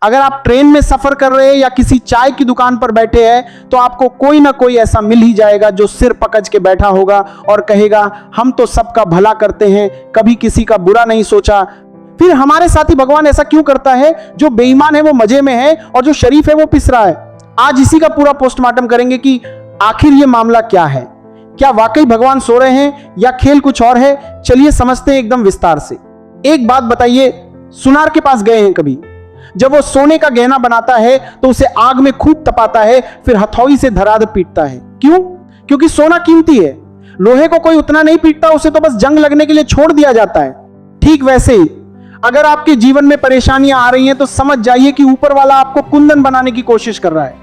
अगर आप ट्रेन में सफर कर रहे हैं या किसी चाय की दुकान पर बैठे हैं तो आपको कोई ना कोई ऐसा मिल ही जाएगा जो सिर पकड़ के बैठा होगा और कहेगा हम तो सबका भला करते हैं, कभी किसी का बुरा नहीं सोचा। फिर हमारे साथ ही भगवान ऐसा क्यों करता है? जो बेईमान है वो मजे में है और जो शरीफ है वो पिस रहा है। आज इसी का पूरा पोस्टमार्टम करेंगे कि आखिर ये मामला क्या है। क्या वाकई भगवान सो रहे हैं या खेल कुछ और है? चलिए समझते हैं एकदम विस्तार से। एक बात बताइए, सुनार के पास गए हैं कभी? जब वो सोने का गहना बनाता है तो उसे आग में खूब तपाता है, फिर हथौड़ी से धड़ाधड़ पीटता है। क्यों? क्योंकि सोना कीमती है। लोहे को कोई उतना नहीं पीटता, उसे तो बस जंग लगने के लिए छोड़ दिया जाता है। ठीक वैसे ही अगर आपके जीवन में परेशानियां आ रही हैं तो समझ जाइए कि ऊपर वाला आपको कुंदन बनाने की कोशिश कर रहा है।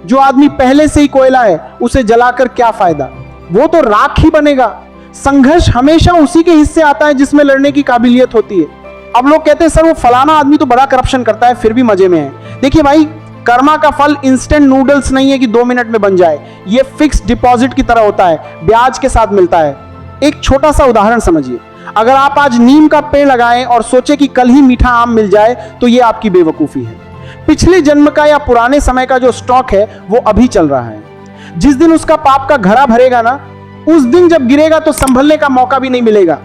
जो आदमी पहले से ही कोयला है उसे जलाकर क्या फायदा, वो तो राख ही बनेगा। संघर्ष हमेशा उसी के हिस्से आता है जिसमें लड़ने की काबिलियत होती है। अब लोग कहते हैं सर वो फलाना आदमी तो बड़ा करप्शन करता है फिर भी मजे में है। देखिए भाई, कर्मा का फल इंस्टेंट नूडल्स नहीं है कि 2 मिनट में बन जाए। ये फिक्स डिपॉजिट की तरह होता है, ब्याज के साथ मिलता है। एक छोटा सा उदाहरण समझिए, अगर आप आज नीम का पेड़ लगाएं और सोचे कि कल ही मीठा आम मिल जाए तो ये आपकी बेवकूफी है। पिछले जन्म का या पुराने समय का जो स्टॉक है वो अभी चल रहा है। जिस दिन उसका पाप का घड़ा भरेगा ना, उस दिन जब गिरेगा तो संभलने का मौका भी नहीं मिलेगा।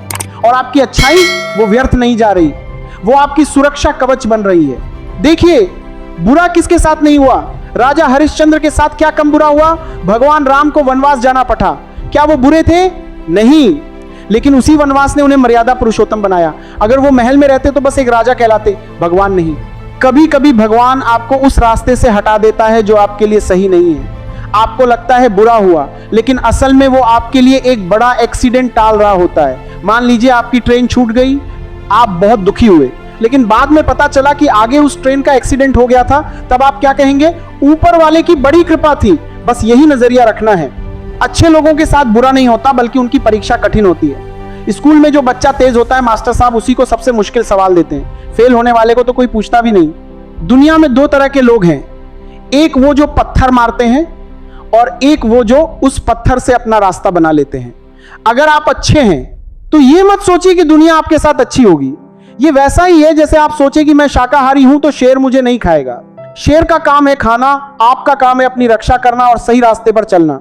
और आपकी अच्छाई वो व्यर्थ नहीं जा रही, वो आपकी सुरक्षा कवच बन रही है। देखिए, बुरा किसके साथ नहीं हुआ? राजा हरिश्चंद्र के साथ क्या कम बुरा हुआ? भगवान राम को वनवास जाना पड़ा। क्या वो बुरे थे? नहीं, लेकिन उसी वनवास ने उन्हें मर्यादा पुरुषोत्तम बनाया। अगर वो महल में रहते तो बस एक राजा कहलाते, भगवान नहीं। कभी कभी भगवान आपको उस रास्ते से हटा देता है जो आपके लिए सही नहीं है। आपको लगता है बुरा हुआ, लेकिन असल में वो आपके लिए एक बड़ा एक्सीडेंट टाल रहा होता है। मान लीजिए आपकी ट्रेन छूट गई, आप बहुत दुखी हुए, लेकिन बाद में पता चला कि आगे उस ट्रेन का एक्सीडेंट हो गया था। तब आप क्या कहेंगे? ऊपर वाले की बड़ी कृपा थी। बस यही नजरिया रखना है। अच्छे लोगों के साथ बुरा नहीं होता, बल्कि उनकी परीक्षा कठिन होती है। स्कूल में जो बच्चा तेज होता है, मास्टर साहब उसी को सबसे मुश्किल सवाल देते हैं। फेल होने वाले को तो कोई पूछता भी नहीं। दुनिया में 2 तरह के लोग हैं, एक वो जो पत्थर मारते हैं और एक वो जो उस पत्थर से अपना रास्ता बना लेते हैं। अगर आप अच्छे हैं तो ये मत सोचिए कि दुनिया आपके साथ अच्छी होगी। ये वैसा ही है जैसे आप सोचे कि मैं शाकाहारी हूं तो शेर मुझे नहीं खाएगा। शेर का काम है खाना, आपका काम है अपनी रक्षा करना और सही रास्ते पर चलना।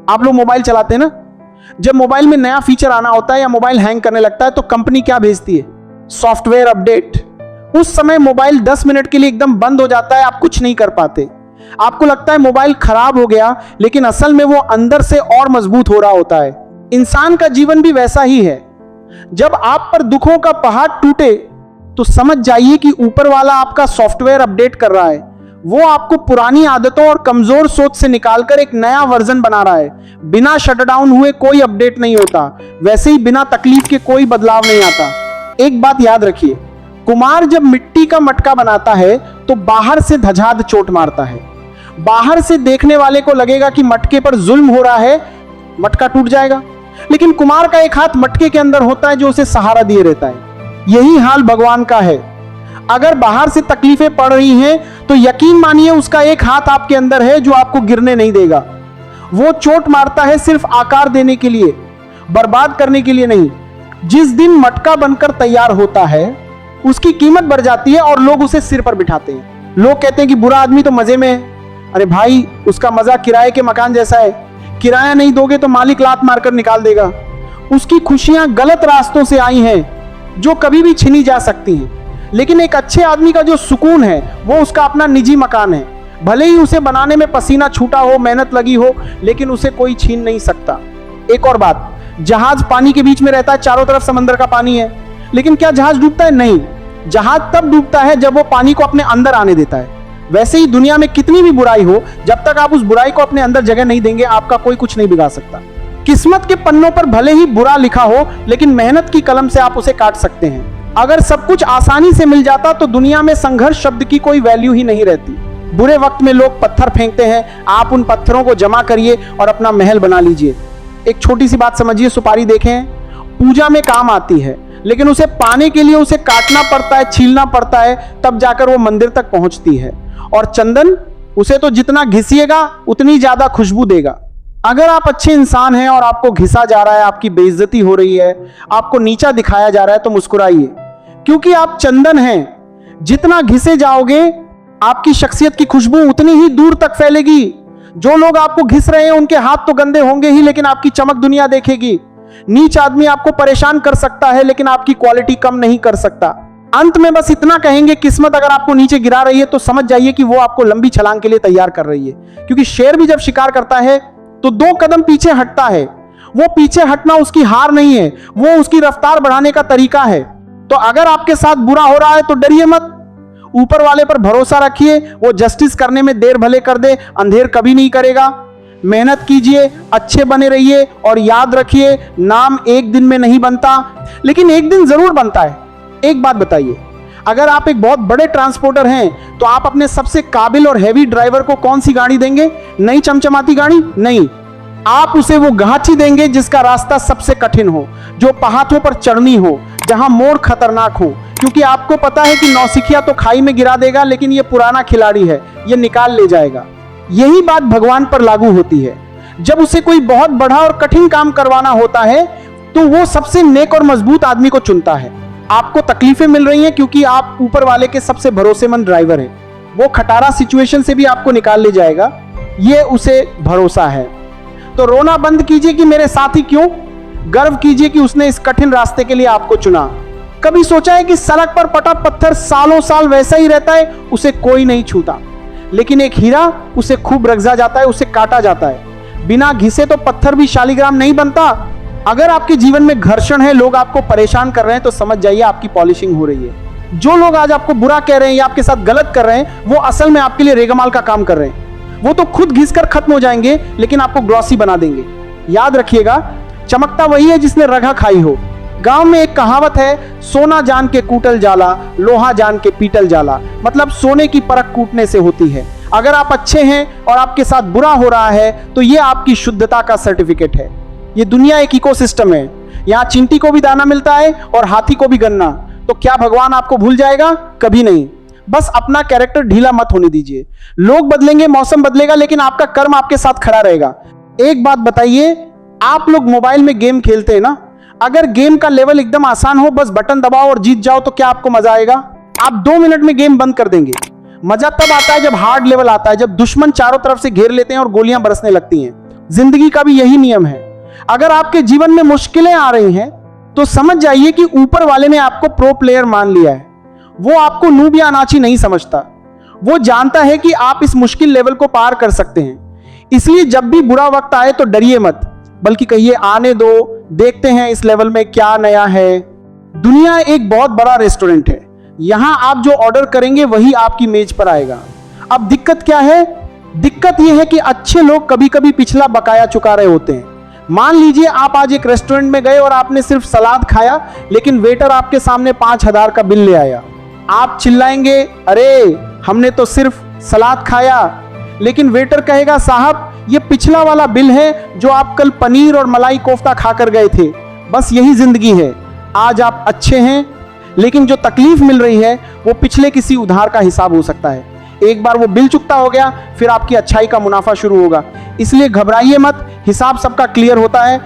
आप लोग मोबाइल चलाते हैं ना, जब मोबाइल में नया फीचर आना होता है या मोबाइल हैंग करने लगता है तो कंपनी क्या भेजती है? Software update. उस समय मोबाइल 10 मिनट के लिए एकदम बंद हो जाता है, आप कुछ नहीं कर पाते। आपको लगता है मोबाइल खराब हो गया, लेकिन असल में वो अंदर से और मजबूत हो रहा होता है। इंसान का जीवन भी वैसा ही है। जब आप पर दुखों का पहाड़ टूटे तो समझ जाइए कि ऊपर वाला आपका सॉफ्टवेयर अपडेट कर रहा है। वो आपको पुरानी आदतों और कमजोर सोच से निकालकर एक नया वर्जन बना रहा है। बिना शटडाउन हुए कोई अपडेट नहीं होता, वैसे ही बिना तकलीफ के कोई बदलाव नहीं आता। एक बात याद रखिए, कुम्हार जब मिट्टी का मटका बनाता है तो बाहर से धजाध चोट मारता है। बाहर से देखने वाले को लगेगा कि मटके पर जुल्म हो रहा है, मटका टूट जाएगा, लेकिन कुम्हार का एक हाथ मटके के अंदर होता है जो उसे सहारा दिए रहता है। यही हाल भगवान का है। अगर बाहर से तकलीफें पड़ रही हैं तो यकीन मानिए उसका एक हाथ आपके अंदर है जो आपको गिरने नहीं देगा। वो चोट मारता है सिर्फ आकार देने के लिए, बर्बाद करने के लिए नहीं। जिस दिन मटका बनकर तैयार होता है उसकी कीमत बढ़ जाती है और लोग उसे सिर पर बिठाते हैं। लोग कहते हैं कि बुरा आदमी तो मजे में है। अरे भाई, उसका मजा किराए के मकान जैसा है। किराया नहीं दोगे तो मालिक लात मारकर निकाल देगा। उसकी खुशियां गलत रास्तों से आई हैं जो कभी भी छीनी जा सकती हैं। लेकिन एक अच्छे आदमी का जो सुकून है वो उसका अपना निजी मकान है। भले ही उसे बनाने में पसीना छूटा हो, मेहनत लगी हो, लेकिन उसे कोई छीन नहीं सकता। एक और बात, जहाज पानी के बीच में रहता है, चारों तरफ समंदर का पानी है, लेकिन क्या जहाज डूबता है? नहीं। जहाज तब डूबता है जब वो पानी को अपने अंदर आने देता है। वैसे ही दुनिया में कितनी भी बुराई हो, जब तक आप उस बुराई को अपने अंदर जगह नहीं देंगे, आपका कोई कुछ नहीं बिगाड़ सकता। किस्मत के पन्नों पर भले ही बुरा लिखा हो, लेकिन मेहनत की कलम से आप उसे काट सकते हैं। अगर सब कुछ आसानी से मिल जाता तो दुनिया में संघर्ष शब्द की कोई वैल्यू ही नहीं रहती। बुरे वक्त में लोग पत्थर फेंकते हैं, आप उन पत्थरों को जमा करिए और अपना महल बना लीजिए। एक छोटी सी बात समझिए, सुपारी देखें, पूजा में काम आती है, लेकिन उसे पाने के लिए उसे काटना पड़ता है, छीलना पड़ता है, तब जाकर वो मंदिर तक पहुंचती है। और चंदन, उसे तो जितना घिसिएगा उतनी ज्यादा खुशबू देगा। अगर आप अच्छे इंसान हैं और आपको घिसा जा रहा है, आपकी बेइज्जती हो रही है, आपको नीचा दिखाया जा रहा है, तो मुस्कुराइए, क्योंकि आप चंदन हैं। जितना घिसे जाओगे आपकी शख्सियत की खुशबू उतनी ही दूर तक फैलेगी। जो लोग आपको घिस रहे हैं उनके हाथ तो गंदे होंगे ही, लेकिन आपकी चमक दुनिया देखेगी। नीच आदमी आपको परेशान कर सकता है, लेकिन आपकी क्वालिटी कम नहीं कर सकता। अंत में बस इतना कहेंगे, किस्मत अगर आपको नीचे गिरा रही है तो समझ जाइए कि वो आपको लंबी छलांग के लिए तैयार कर रही है। क्योंकि शेर भी जब शिकार करता है तो 2 कदम पीछे हटता है। वो पीछे हटना उसकी हार नहीं है, वो उसकी रफ्तार बढ़ाने का तरीका है। तो अगर आपके साथ बुरा हो रहा है तो डरिए मत, ऊपर वाले पर भरोसा रखिए। वो जस्टिस करने में देर भले कर दे, अंधेर कभी नहीं करेगा। मेहनत कीजिए, अच्छे बने रहिए और याद रखिए, नाम एक दिन में नहीं बनता, लेकिन एक दिन जरूर बनता है। एक बात बताइए, अगर आप एक बहुत बड़े ट्रांसपोर्टर हैं तो आप अपने सबसे काबिल और हैवी ड्राइवर को कौन सी गाड़ी देंगे? नई चमचमाती गाड़ी नहीं, आप उसे वो गांची देंगे जिसका रास्ता सबसे कठिन हो, जो पहाड़ों पर चढ़नी हो, जहां मोड़ खतरनाक हो। क्योंकि आपको पता है कि नौसिखिया तो खाई में गिरा देगा, लेकिन ये पुराना खिलाड़ी है, ये निकाल ले जाएगा। यही बात भगवान पर लागू होती है। जब उसे कोई बहुत बड़ा और कठिन काम करवाना होता है तो वो सबसे नेक और मजबूत आदमी को चुनता है। आपको तकलीफें मिल रही हैं क्योंकि आप ऊपर वाले के सबसे भरोसेमंद ड्राइवर हैं। वो खटारा सिचुएशन से भी आपको निकाल ले जाएगा, ये उसे भरोसा है। तो रोना बंद कीजिए कि मेरे साथी क्यों, गर्व कीजिए कि उसने इस कठिन रास्ते के लिए आपको चुना। कभी सोचा है कि सड़क पर पटा पत्थर सालों साल वैसा ही रहता है, उसे कोई नहीं छूता, लेकिन एक हीरा उसे खूब रगजा जाता है, उसे काटा जाता है। बिना घिसे तो पत्थर भी शालीग्राम नहीं बनता। अगर आपके जीवन में घर्षण है, लोग आपको परेशान कर रहे हैं, तो समझ जाइए आपकी पॉलिशिंग हो रही है। जो लोग आज आपको बुरा कह रहे हैं या आपके साथ गलत कर रहे हैं, वो असल में आपके लिए रेगमाल का काम कर रहे हैं। वो तो खुद घिसकर खत्म हो जाएंगे, लेकिन आपको ग्लॉसी बना देंगे। याद रखिएगा, चमकता वही है जिसने रगा खाई हो। गांव में एक कहावत है, सोना जान के कूटल जाला, लोहा जान के पीटल जाला। मतलब सोने की परख कूटने से होती है। अगर आप अच्छे हैं और आपके साथ बुरा हो रहा है तो ये आपकी शुद्धता का सर्टिफिकेट है। ये दुनिया एक इकोसिस्टम है, यहाँ चींटी को भी दाना मिलता है और हाथी को भी गन्ना। तो क्या भगवान आपको भूल जाएगा? कभी नहीं। बस अपना कैरेक्टर ढीला मत होने दीजिए। लोग बदलेंगे, मौसम बदलेगा, लेकिन आपका कर्म आपके साथ खड़ा रहेगा। एक बात बताइए, आप लोग मोबाइल में गेम खेलते हैं ना, अगर गेम का लेवल एकदम आसान हो, बस बटन दबाओ और जीत जाओ, तो क्या आपको मजा आएगा? आप 2 मिनट में गेम बंद कर देंगे। मजा तब आता है जब हार्ड लेवल आता है, जब दुश्मन चारों तरफ से घेर लेते हैं और गोलियां बरसने लगती हैं। जिंदगी का भी यही नियम है। अगर आपके जीवन में मुश्किलें आ रही हैं तो समझ जाइए कि ऊपर वाले ने आपको प्रो प्लेयर मान लिया है। वो आपको नूब या अनाची नहीं समझता, वो जानता है कि आप इस मुश्किल लेवल को पार कर सकते हैं। इसलिए जब भी बुरा वक्त आए तो डरिए मत, बल्कि कहिए आने दो, देखते हैं इस लेवल में क्या नया है। दुनिया एक बहुत बड़ा रेस्टोरेंट है, यहां आप जो ऑर्डर करेंगे वही आपकी मेज पर आएगा। अब दिक्कत क्या है? दिक्कत यह है कि अच्छे लोग कभी कभी पिछला बकाया चुका रहे होते हैं। मान लीजिए आप आज एक रेस्टोरेंट में गए और आपने सिर्फ सलाद खाया, लेकिन वेटर आपके सामने 5000 का बिल ले आया। आप चिल्लाएंगे, अरे हमने तो सिर्फ सलाद खाया। लेकिन वेटर कहेगा, साहब ये पिछला वाला बिल है जो आप कल पनीर और मलाई कोफ्ता खाकर गए थे। बस यही जिंदगी है। आज आप अच्छे हैं, लेकिन जो तकलीफ मिल रही है वो पिछले किसी उधार का हिसाब हो सकता है। एक बार वो बिल चुकता हो गया, फिर आपकी अच्छाई का मुनाफा शुरू होगा। इसलिए घबराइए मत, हिसाब सबका क्लियर होता है।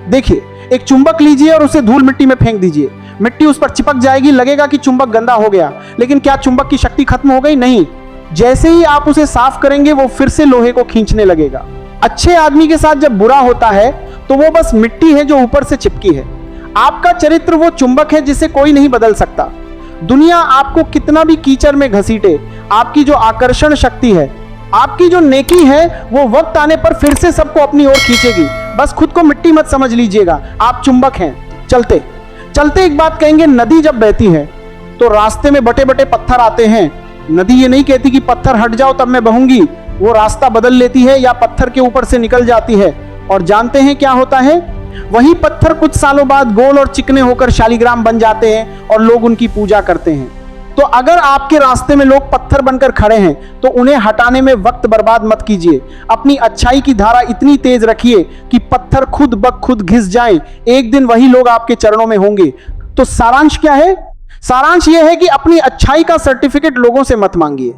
देखिए, एक चुंबक लीजिए और उसे धूल मिट्टी में फेंक दीजिए। मिट्टी उस पर चिपक जाएगी, लगेगा कि चुंबक गंदा हो गया, लेकिन क्या चुंबक की शक्ति खत्म हो गई? नहीं। जैसे ही आप उसे साफ करेंगे वो फिर से लोहे को खींचने लगेगा। अच्छे आदमी के साथ जब बुरा होता है तो वो बस मिट्टी है जो ऊपर से चिपकी है। आपका चरित्र वो चुंबक है जिसे कोई नहीं बदल सकता। दुनिया आपको कितना भी कीचड़ में घसीटे, आपकी जो आकर्षण शक्ति है, आपकी जो नेकी है, वो वक्त आने पर फिर से सबको अपनी ओर खींचेगी। बस खुद को मिट्टी मत समझ लीजिएगा, आप चुंबक हैं। चलते चलते एक बात कहेंगे, नदी जब बहती है तो रास्ते में बटे बटे पत्थर आते हैं। नदी ये नहीं कहती कि पत्थर हट जाओ तब मैं बहूंगी, वो रास्ता बदल लेती है या पत्थर के ऊपर से निकल जाती है। और जानते हैं क्या होता है? वही पत्थर कुछ सालों बाद गोल और चिकने होकर शालीग्राम बन जाते हैं और लोग उनकी पूजा करते हैं। तो अगर आपके रास्ते में लोग पत्थर बनकर खड़े हैं तो उन्हें हटाने में वक्त बर्बाद मत कीजिए। अपनी अच्छाई की धारा इतनी तेज रखिए कि पत्थर खुद ब खुद घिस जाएं। एक दिन वही लोग आपके चरणों में होंगे। तो सारांश क्या है? सारांश यह है कि अपनी अच्छाई का सर्टिफिकेट लोगों से मत मांगिए।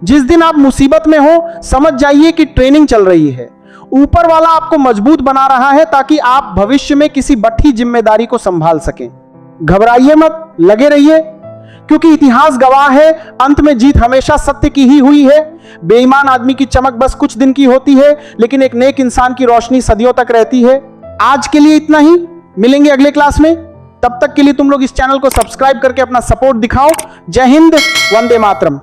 जिस दिन आप मुसीबत में हो, समझ जाइए कि ट्रेनिंग चल रही है। ऊपर वाला आपको मजबूत बना रहा है ताकि आप भविष्य में किसी बड़ी जिम्मेदारी को संभाल सकें। घबराइए मत, लगे रहिए, क्योंकि इतिहास गवाह है, अंत में जीत हमेशा सत्य की ही हुई है। बेईमान आदमी की चमक बस कुछ दिन की होती है, लेकिन एक नेक इंसान की रोशनी सदियों तक रहती है। आज के लिए इतना ही, मिलेंगे अगले क्लास में। तब तक के लिए तुम लोग इस चैनल को सब्सक्राइब करके अपना सपोर्ट दिखाओ। जय हिंद, वंदे मातरम।